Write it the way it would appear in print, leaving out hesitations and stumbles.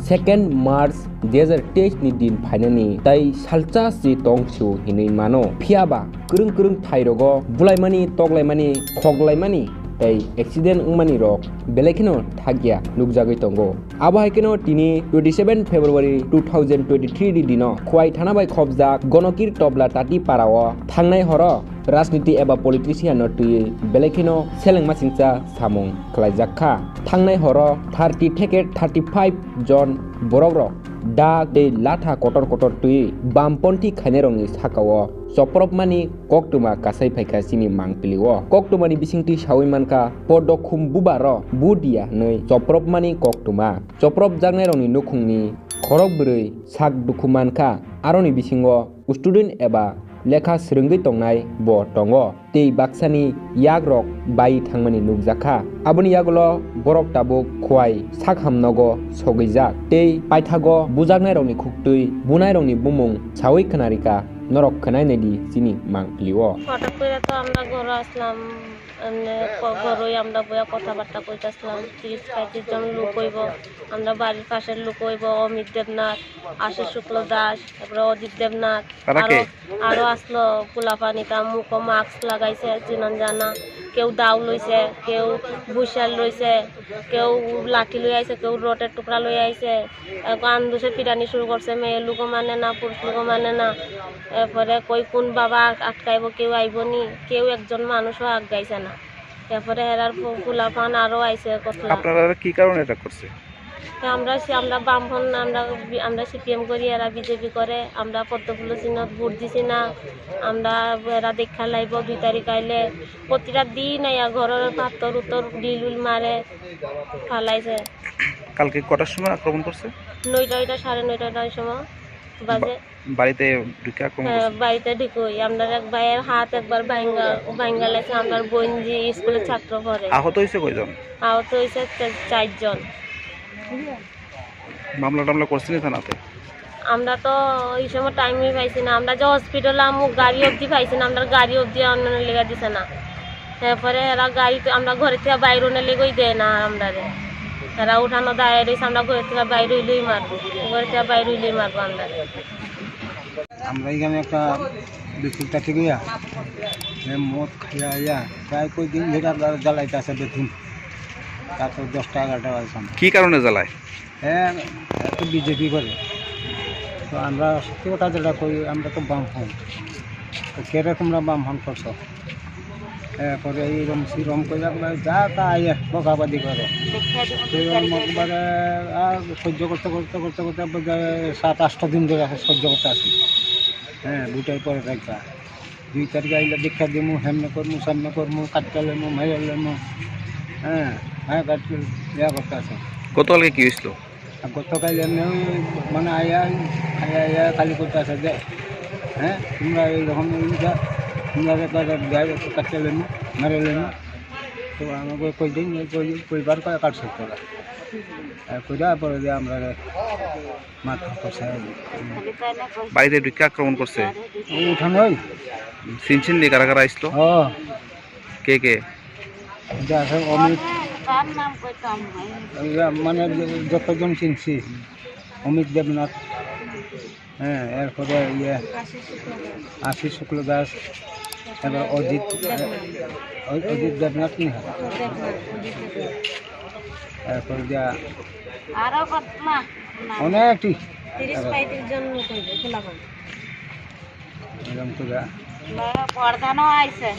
2 March 2023 ni din phainani tai salcha si tongchu hinui mano phiaba kurung thairogo bulaimani toklaimani khoglaimani tai accident ungmani rok belekino thagya nukjagoi tongo abahaikeno tini 27 February 2023 ni dino khwai thana bai khobjak gonokir tobla tati parao thangnai horo राजनीति एबा politician तुई बेलेखिनो सेलेंगमा सिंचा सामुं खलाइजाखा थांनाय हर 30 থেকে 35 जन बरग्र डा दे लाथा cutter तुई बामपन्थी खाइनेरंनि साकाव सप्रबमानि कक्तुमा कासाइ फाइका सिनि मांगपिलिओ कक्तुमानि बिसिंति सावै मानका पदखुम बुबार बुदिया नै सप्रबमानि कक्तुमा सप्रब जागनायरंनि नुखुंनि खरक ब्रै साक दुखुमानखा आरनि बिसिंगो स्टुडेन्ट एबा लेखा स्रोंगै तंनाय बो दंगो तै बाक्सानि याग्रक बाई थांमानि नुकजाखा आबनि यागलो बरक ताबुक खवाय साक हामनगो सगैजाक तै पाइथागो बुजागनाय रंनि खुक्तुइ बुनाय रंनि बुमुं सावै खनारिका नरक खनाय नेदि सिनि मांगलिओ হঠাৎ করে তো আমরা ঘরে আসলাম ঘরই আমরা বইয়া কথাবার্তা কইতাছিলাম 30-35 জন লোক হইব আমরা বাড়ির পাশের লোক হইব অমিত দেবনাথ আশিস শুক্ল দাস তারপরে অজিত দেবনাথ আরো আসলো পোলাপানিতা মুখ মাস্ক লাগাইছে চিনন জানা কেউ দাও লইছে কেউ বুশাল লইছে কেউ লাঠি লই আইছে কেউ রটের টুকরা লই আইছে আন্দুসে পিটানি শুরু করছে মেয়ে লোক মানে না পুরুষ লোক মানে না এরপরে কই কোন বাবা আটকাইব কেউ আইবনি কেউ একজন মানুষও আগাইছে না এরপরে হেরার পোলাপান আরো আইছে কথা আপনারা কি কারণে এটা করছে আমরা বামফন আমরা সিপিএম করি এরা বিজেপি করে আমরা পদ্মফুল চিহ্নত ভোট দিছি না আমরা এরা দেখা লাইব 2 তারিখ আইলে প্রতিটা দিন আইয়া ঘরের পাথর উত্তর ডিলুল মারে ফালাইছে কালকে কটার সময় আক্রমণ করছে 9টা 9:30টার সময় বাজে বাড়িতে ঢুকে আক্রমণ করছে বাড়িতে ঢুকই আমরা এক ভাইয়ের হাত একবার ভাঙ্গা লাইছে আমার বোনজি স্কুলের ছাত্র পড়ে আহত হইছে কয়জন আহত হইছে 4 জন মামলা করছেন থানাতে আমরা তো এই সময় টাইমই পাইছি না আমরা যে হসপিটালে গাড়ি অবধি পাইছি না আমরা গাড়ি অবধি অন্য লেগে দিছে না তারপরে এরা গাড়িতে আমরা ঘরে থেকে বাইরে লেগেই দেয় না আমরা এরা উঠানো দায় রয়েছে আমরা ঘরে থেকে বাইরে হইলেই মারবো ঘরে থেকে বাইরে হইলেই মারবো আমরা এখানে একটা বিকুলটা থেকে মদ খাইয়া প্রায় কই দিন ধরে আপনারা জ্বালাইতে আছে দেখুন তারপর 10টা-11টা বাজে কি কারণে জ্বালায় হ্যাঁ তো বিজেপি করে তো আমরা সত্যি কথা যেটা করি আমরা তো বাম হন তো কিরকমরা বাম হন করছো এরপরে এইরকম সিরম করে আপনার যা তা আইয়ে বকাবাদি করে একবারে আর সহ্য করতে 7-8টা দিন ধরে সহ্য করতে আসি হ্যাঁ 2টার পরে থাকবা 2 তারিখে আইলে দীক্ষা দিমু হেমনে করমু সামনে করমু কাটতে লেমু মাইয়া লেমু হ্যাঁ কাটতে ইয়া করতে আছে গতকালকে কি হয়েছিল গতকাল এমনি মানে আইয়া খালি করতে আছে যে হ্যাঁ তোমরা এইরকম তোমরা কাটতে লেমু মারে লেমু তো আমাকে কইবার কাটছে তোরা কইরা পরে দিয়ে আমরা মাথা করছে বাড়িতে ঢুকে আক্রমণ করছে উঠানো হয় চিনছেন নি কারা কারা আসলো কে অমিত মানে যতজন চিনছি অমিত দেবনাথ হ্যাঁ এরপরে আশিস শুক্ল দাস এবার অজিত দেবনাথ নি এরপরে দিয়া অনেকটি 30-35 জন এরকম করে প্রধানও আইছে